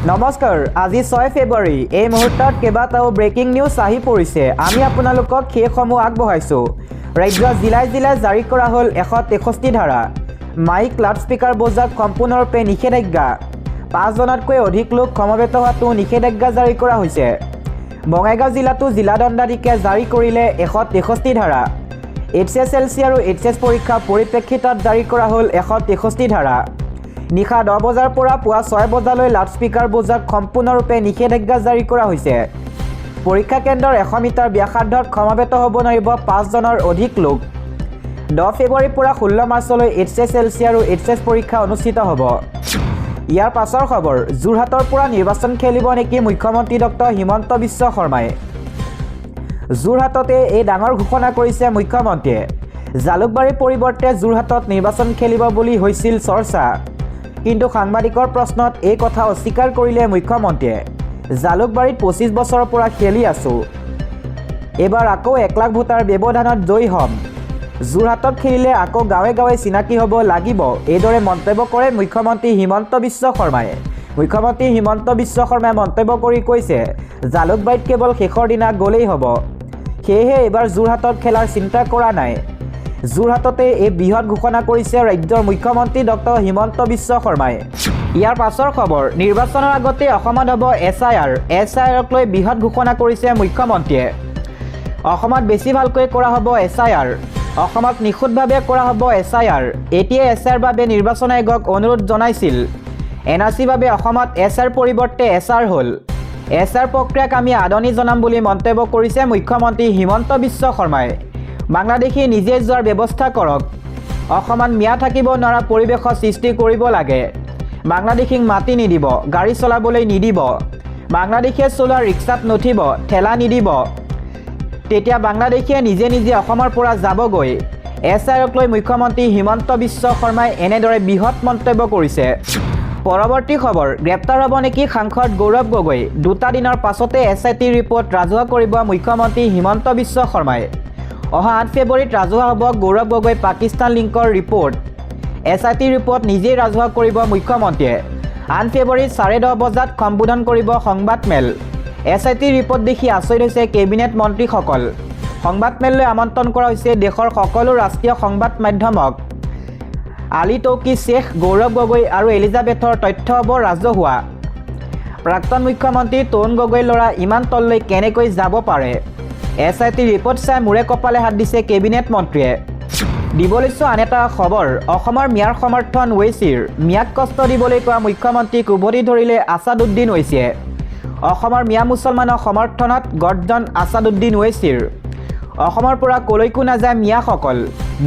নমস্কাৰ আজি 6 ফেব্ৰুৱাৰী এই মুহূৰ্তত কেইবাটাও ব্ৰেকিং নিউজ আহি পৰিছে আমি আপোনালোকক সেইসমূহ আগবঢ়াইছো ৰাজ্যৰ জিলাই জিলাই জাৰি কৰা হ'ল 163 ধাৰা মাইক লাউডস্পিকাৰ বজাত সম্পূৰ্ণৰূপে নিষেধাজ্ঞা 5 জনতকৈ অধিক লোক সমবেত হোৱাটো নিষেধাজ্ঞা জাৰি কৰা হৈছে বঙাইগাঁও জিলাতো জিলা দণ্ডাধীশে জাৰি কৰিলে 163 ধাৰা HSLC আৰু HS পৰীক্ষা পৰিপ্ৰেক্ষিতত জাৰি কৰা হ'ল 163 ধাৰা নিশা 10 বজাৰ পৰা পুৱা 6 বজালৈ লাউডস্পিকাৰ বজাত সম্পূৰ্ণৰূপে নিষেধাজ্ঞা জাৰি কৰা হৈছে পৰীক্ষা কেন্দ্ৰৰ 100 মিটাৰ ব্যাসাৰ্ধত সমবেত হ'ব নোৱাৰিব 5 জনৰ অধিক লোক 10 ফেব্ৰুৱাৰীৰ পৰা 16 মাৰ্চলৈ HSLC আৰু HS পৰীক্ষা অনুষ্ঠিত হ'ব ইয়াৰ পাছৰ খবৰ যোৰহাটৰ পৰা নিৰ্বাচন খেলিব নেকি মুখ্যমন্ত্ৰী ডক্টৰ হিমন্ত বিশ্ব শৰ্মাই যোৰহাটতে এই ডাঙৰ ঘোষণা কৰিছে মুখ্যমন্ত্ৰীয়ে জালুকবাৰীৰ পৰিৱৰ্তে যোৰহাটত নিৰ্বাচন খেলিব বুলি হৈছিল চৰ্চা কিন্তু সাংবাদিকৰ প্ৰশ্নত এই কথা অস্বীকাৰ কৰিলে মুখ্যমন্ত্ৰীয়ে জালুকবাৰীত 25 বছৰৰ পৰা খেলি আছো এবাৰ আকৌ 1 লাখ ভোটাৰ ব্যৱধানত জয়ী হ'ম যোৰহাটত খেলিলে আকৌ গাঁৱে গাঁৱে চিনাকি হ'ব লাগিব এইদৰে মন্তব্য কৰে মুখ্যমন্ত্ৰী হিমন্ত বিশ্ব শৰ্মাই মুখ্যমন্ত্ৰী হিমন্ত বিশ্ব শৰ্মাই মন্তব্য কৰি কৈছে জালুকবাৰীত কেৱল শেষৰ দিনা গ'লেই হ'ব সেয়েহে এবাৰ যোৰহাটত খেলাৰ চিন্তা কৰা নাই যোৰহাটতে এই বৃহৎ ঘোষণা কৰিছে ৰাজ্যৰ মুখ্যমন্ত্ৰী ডক্টৰ হিমন্ত বিশ্ব শৰ্মাই ইয়াৰ পাছৰ খবৰ নিৰ্বাচনৰ আগতে অসমত হ'ব SIRক লৈ বৃহৎ ঘোষণা কৰিছে মুখ্যমন্ত্ৰীয়ে অসমত বেছি ভালকৈ কৰা হ'ব SIR অসমত নিখুঁতভাৱে কৰা হ'ব SIR এতিয়া SIR বাবে নিৰ্বাচন আয়োগক অনুৰোধ জনাইছিল NRCৰ বাবে অসমত SR পৰিৱৰ্তে SR হ'ল SR প্ৰক্ৰিয়াক আমি আদৰণি জনাম বুলি মন্তব্য কৰিছে মুখ্যমন্ত্ৰী হিমন্ত বিশ্ব শৰ্মাই বাংলাদেশী নিজে যোৱাৰ ব্যৱস্থা কৰক অসমত মিয়া থাকিব নোৱাৰা পৰিৱেশৰ সৃষ্টি কৰিব লাগে বাংলাদেশীক মাটি নিদিব গাড়ী চলাবলৈ নিদিব বাংলাদেশীয়ে চলোৱা ৰিক্সাত নুঠিব ঠেলা নিদিব তেতিয়া বাংলাদেশীয়ে নিজে নিজে অসমৰ পৰা যাবগৈ SIRক লৈ মুখ্যমন্ত্ৰী হিমন্ত বিশ্ব শৰ্মাই এনেদৰে বৃহৎ মন্তব্য কৰিছে পৰৱৰ্তী খবৰ গ্ৰেপ্তাৰ হ'ব নেকি সাংসদ গৌৰৱ গগৈ দুটা দিনৰ পাছতে SIT ৰিপৰ্ট ৰাজহুৱা কৰিব মুখ্যমন্ত্ৰী হিমন্ত বিশ্ব শৰ্মাই অহা 8 ফেব্ৰুৱাৰীত ৰাজহুৱা হ'ব গৌৰৱ গগৈ পাকিস্তান লিংকৰ ৰিপৰ্ট SIT ৰিপৰ্ট নিজেই ৰাজহুৱা কৰিব মুখ্যমন্ত্ৰীয়ে 8 ফেব্ৰুৱাৰীত 10:30 বজাত সম্বোধন কৰিব সংবাদমেল SIT ৰিপৰ্ট দেখি আচৰিত হৈছে কেবিনেট মন্ত্ৰীসকল সংবাদমেললৈ আমন্ত্ৰণ কৰা হৈছে দেশৰ সকলো ৰাষ্ট্ৰীয় সংবাদ মাধ্যমক আলী তৌকি শ্বেখ গৌৰৱ গগৈ আৰু এলিজাবেথৰ তথ্য হ'ব ৰাজহুৱা প্ৰাক্তন মুখ্যমন্ত্ৰী তৰুণ গগৈৰ ল'ৰা ইমান তললৈ কেনেকৈ যাব পাৰে SIT ৰিপৰ্ট চাই মূৰে কপালে হাত দিছে কেবিনেট মন্ত্ৰীয়ে দিবলৈছো আন এটা খবৰ অসমৰ মিয়াৰ সমৰ্থন ৱেচিৰ মিয়াক কষ্ট দিবলৈ কোৱা মুখ্যমন্ত্ৰীক উভতি ধৰিলে আছাদুদ্দিন ৱেচিয়ে অসমৰ মিয়া মুছলমানৰ সমৰ্থনত গৰ্জন আছাদুদ্দিন ৱেচিৰ অসমৰ পৰা কলৈকো নাযায় মিয়াসকল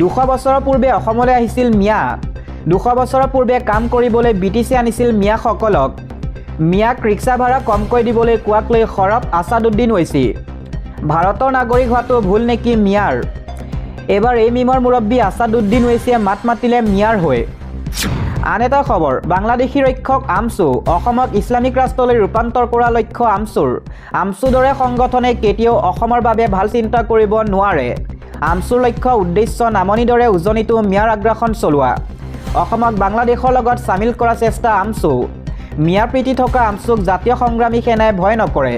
200 বছৰৰ পূৰ্বে অসমলৈ আহিছিল মিয়া 200 বছৰৰ পূৰ্বে কাম কৰিবলৈ BTC আনিছিল মিয়াসকলক মিয়াক ৰিক্সা ভাড়া কমকৈ দিবলৈ কোৱাক লৈ সৰব আছাদুদ্দিন ৱেচি ভাৰতৰ নাগৰিক হোৱাটো ভুল নেকি মিয়াৰ এবাৰ এই মিমৰ মুৰব্বী আছাদুদ্দিন ৱেচিয়ে মাত মাতিলে মিয়াৰ হৈ আন এটা খবৰ বাংলাদেশী ৰক্ষক আমছু অসমক ইছলামিক ৰাষ্ট্ৰলৈ ৰূপান্তৰ কৰা লক্ষ্য আমছুৰ দৰে সংগঠনে কেতিয়াও অসমৰ বাবে ভাল চিন্তা কৰিব নোৱাৰে আমছুৰ লক্ষ্য উদ্দেশ্য নামনিৰ দৰে উজনিতো মিয়াৰ আগ্ৰাসন চলোৱা অসমক বাংলাদেশৰ লগত চামিল কৰা চেষ্টা আমছু মিয়াৰ প্ৰীতি থকা আমছুক জাতীয় সংগ্ৰামী সেনাই ভয় নকৰে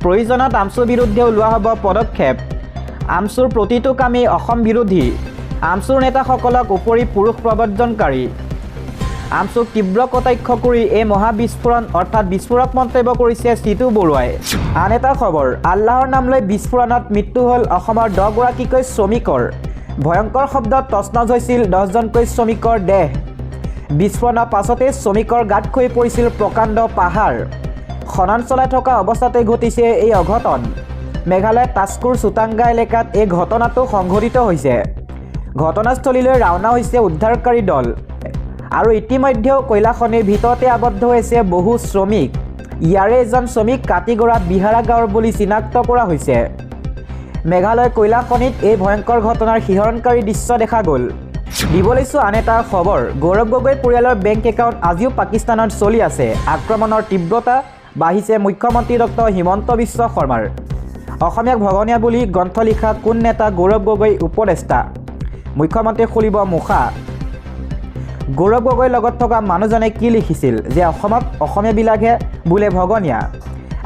প্ৰয়োজনত আমছুৰ বিৰুদ্ধে লোৱা হ'ব পদক্ষেপ আমছুৰ প্ৰতিটো কামেই অসম বিৰোধী আমছুৰ নেতাসকলক উপৰি পুৰুষ প্ৰব্ৰজনকাৰী আমছুক তীব্ৰ কটাক্ষ কৰি এই মহাবিস্ফোৰণ অৰ্থাৎ বিস্ফোৰক মন্তব্য কৰিছে চিতু বৰুৱাই আন এটা খবৰ আল্লাহৰ নাম লৈ বিস্ফোৰণত মৃত্যু হ'ল অসমৰ 10 গৰাকীকৈ শ্ৰমিকৰ ভয়ংকৰ শব্দত তছনছ হৈছিল 10 জনকৈ শ্ৰমিকৰ দেহ বিস্ফোৰণৰ পাছতে শ্ৰমিকৰ গাত খহি পৰিছিল প্ৰকাণ্ড পাহাৰ খনন চলাই থকা অৱস্থাতে ঘটিছে এই অঘটন মেঘালয়ৰ তাস্কুৰ চুটাংগা এলেকাত এই ঘটনাটো সংঘটিত হৈছে ঘটনাস্থলীলৈ ৰাওনা হৈছে উদ্ধাৰকাৰী দল আৰু ইতিমধ্যেও কয়লা খনিৰ ভিতৰতে আবদ্ধ হৈছে বহু শ্ৰমিক ইয়াৰে এজন শ্ৰমিক কাটিগড়া বিহাৰা গাঁৱৰ বুলি চিনাক্ত কৰা হৈছে মেঘালয় কয়লা খনিত এই ভয়ংকৰ ঘটনাৰ শিহৰণকাৰী দৃশ্য দেখা গ'ল দিবলৈছো আন এটা খবৰ গৌৰৱ গগৈ পৰিয়ালৰ বেংক একাউণ্ট আজিও পাকিস্তানত চলি আছে আক্ৰমণৰ তীব্ৰতা বাঢ়িছে মুখ্যমন্ত্ৰী ডক্টৰ হিমন্ত বিশ্ব শৰ্মাৰ অসমীয়াক ভগনীয়া বুলি গ্ৰন্থ লিখা কোন নেতা গৌৰৱ গগৈ উপদেষ্টা মুখ্যমন্ত্ৰীয়ে খুলিব মুখা গৌৰৱ গগৈৰ লগত থকা মানুহজনে কি লিখিছিল যে অসমত অসমীয়াবিলাকহে বোলে ভগনীয়া,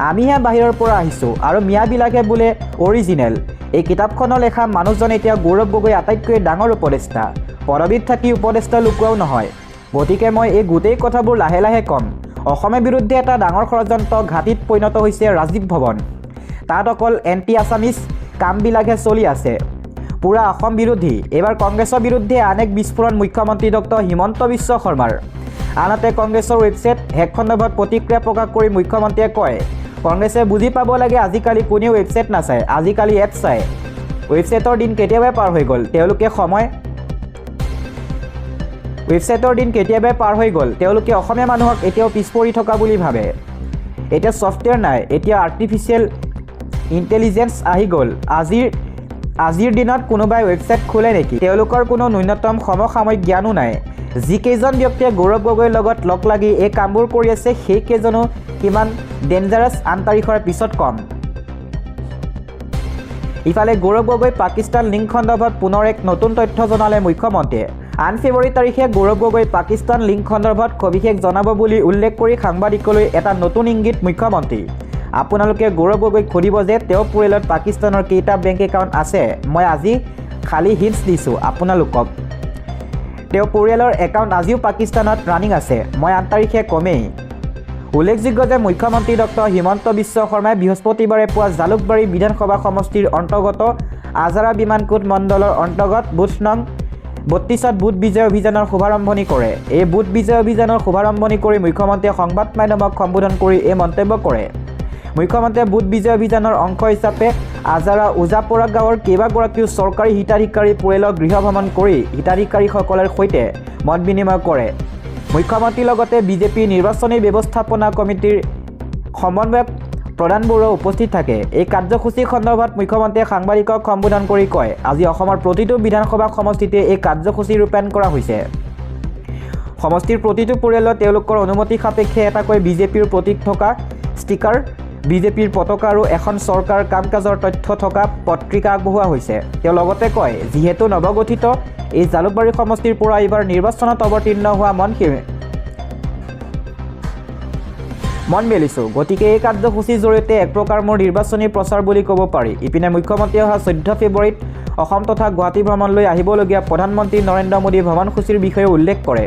আমিহে বাহিৰৰ পৰা আহিছোঁ আৰু মিয়াবিলাকহে বোলে অৰিজিনেল। এই কিতাপখনৰ লেখা মানুহজন এতিয়া গৌৰৱ গগৈ আটাইতকৈ ডাঙৰ উপদেষ্টা, পদবীত থাকি উপদেষ্টা লুকুৱাও নহয়। গতিকে মই এই গোটেই কথাবোৰ লাহে লাহে ক'ম। অসমৰ বিৰুদ্ধে এটা ডাঙৰ ষড়যন্ত্ৰ ঘাটিত পৰিণত হৈছে ৰাজীৱ ভৱন। তাত অকল এণ্টি আছামিজ কামবিলাকহে চলি আছে, পূৰা অসম বিৰোধী। এইবাৰ কংগ্ৰেছৰ বিৰুদ্ধে আন এক বিস্ফোৰণ মুখ্যমন্ত্ৰী ডক্টৰ হিমন্ত বিশ্ব শৰ্মাৰ। আনহাতে কংগ্ৰেছৰ ৱেবছাইট হেক সন্দৰ্ভত প্ৰতিক্ৰিয়া প্ৰকাশ কৰি মুখ্যমন্ত্ৰীয়ে কয়, কংগ্ৰেছে বুজি পাব লাগে আজিকালি কোনেও ৱেবছাইট নাচায়, আজিকালি এপ চায়। ৱেবছাইটৰ দিন কেতিয়াবাই পাৰ হৈ গ'ল, তেওঁলোকে অসমীয়া মানুহক এতিয়াও পিছ পৰি থকা বুলি ভাবে। এতিয়া ছফ্টৱেৰ নাই, এতিয়া আৰ্টিফিচিয়েল ইণ্টেলিজেঞ্চ আহি গ'ল। আজিৰ দিনত কোনোবাই ৱেবছাইট খোলে নেকি? তেওঁলোকৰ কোনো ন্যূনতম সমসাময়িক জ্ঞানো নাই। যিকেইজন ব্যক্তিয়ে গৌৰৱ গগৈৰ লগত লগ লাগি এই কামবোৰ কৰি আছে, সেইকেইজনো কিমান ডেঞ্জাৰাছ আন তাৰিখৰ পিছত ক'ম। ইফালে গৌৰৱ গগৈ পাকিস্তান লিংক সন্দৰ্ভত পুনৰ এক নতুন তথ্য জনালে মুখ্যমন্ত্ৰীয়ে। 8 ফেব্ৰুৱাৰী তাৰিখে গৌৰৱ গগৈ পাকিস্তান লিংক সন্দৰ্ভত সবিশেষ জনাব বুলি উল্লেখ কৰি সাংবাদিকলৈ এটা নতুন ইংগিত মুখ্যমন্ত্ৰী। আপোনালোকে গৌৰৱ গগৈক সুধিব যে তেওঁৰ পৰিয়ালত পাকিস্তানৰ কেইটা বেংক একাউণ্ট আছে। মই আজি খালী হিণ্টছ দিছোঁ আপোনালোকক। তেওঁৰ পৰিয়ালৰ একাউণ্ট আজিও পাকিস্তানত ৰানিং আছে, মই 8 তাৰিখে কমেই। উল্লেখযোগ্য যে মুখ্যমন্ত্ৰী ডক্টৰ হিমন্ত বিশ্ব শৰ্মাই বৃহস্পতিবাৰে পুৱা জালুকবাৰী বিধানসভা সমষ্টিৰ অন্তৰ্গত আজাৰা বিমানকোট মণ্ডলৰ অন্তৰ্গত বুথ নং 32ত বুথ বিজয় অভিযানৰ শুভাৰম্ভণি কৰে। এই বুথ বিজয় অভিযানৰ শুভাৰম্ভণি কৰি মুখ্যমন্ত্ৰীয়ে সংবাদ মাধ্যমক সম্বোধন কৰি এই মন্তব্য কৰে। মুখ্যমন্ত্ৰীয়ে বুথ বিজয় অভিযানৰ অংশ হিচাপে আজাৰা ওজাপৰা গাঁৱৰ কেইবাগৰাকীও চৰকাৰী হিতাধিকাৰী পৰিয়ালক গৃহ ভ্ৰমণ কৰি হিতাধিকাৰীসকলৰ সৈতে মত বিনিময় কৰে। মুখ্যমন্ত্ৰীৰ লগতে বিজেপিৰ নিৰ্বাচনী ব্যৱস্থাপনা কমিটিৰ সমন্বয়ক প্ৰধান বড়ো উপস্থিত থাকে। এই কাৰ্যসূচী সন্দৰ্ভত মুখ্যমন্ত্ৰীয়ে সাংবাদিকক সম্বোধন কৰি কয়, আজি অসমৰ প্ৰতিটো বিধানসভা সমষ্টিতে এই কাৰ্যসূচী ৰূপায়ণ কৰা হৈছে। সমষ্টিৰ প্ৰতিটো পৰিয়ালত তেওঁলোকৰ অনুমতি সাপেক্ষে এটাকৈ বিজেপিৰ প্ৰতীক থকা ষ্টিকাৰ, বিজেপিৰ পতাকা আৰু এখন চৰকাৰ কাম কাজৰ তথ্য থকা পত্ৰিকা আগবঢ়োৱা হৈছে। তেওঁ লগতে কয়, যিহেতু নৱগঠিত এই জালুকবাৰী সমষ্টিৰ পৰা এইবাৰ নিৰ্বাচনত অৱতীৰ্ণ হোৱা মন মেলিছোঁ, গতিকে এই কাৰ্যসূচীৰ জৰিয়তে এক প্ৰকাৰ মোৰ নিৰ্বাচনী প্ৰচাৰ বুলি ক'ব পাৰি। ইপিনে মুখ্যমন্ত্ৰীয়ে অহা 14 ফেব্ৰুৱাৰীত অসম তথা গুৱাহাটী ভ্ৰমণলৈ আহিবলগীয়া প্ৰধানমন্ত্ৰী নৰেন্দ্ৰ মোদীৰ ভ্ৰমণসূচীৰ বিষয়ে উল্লেখ কৰে।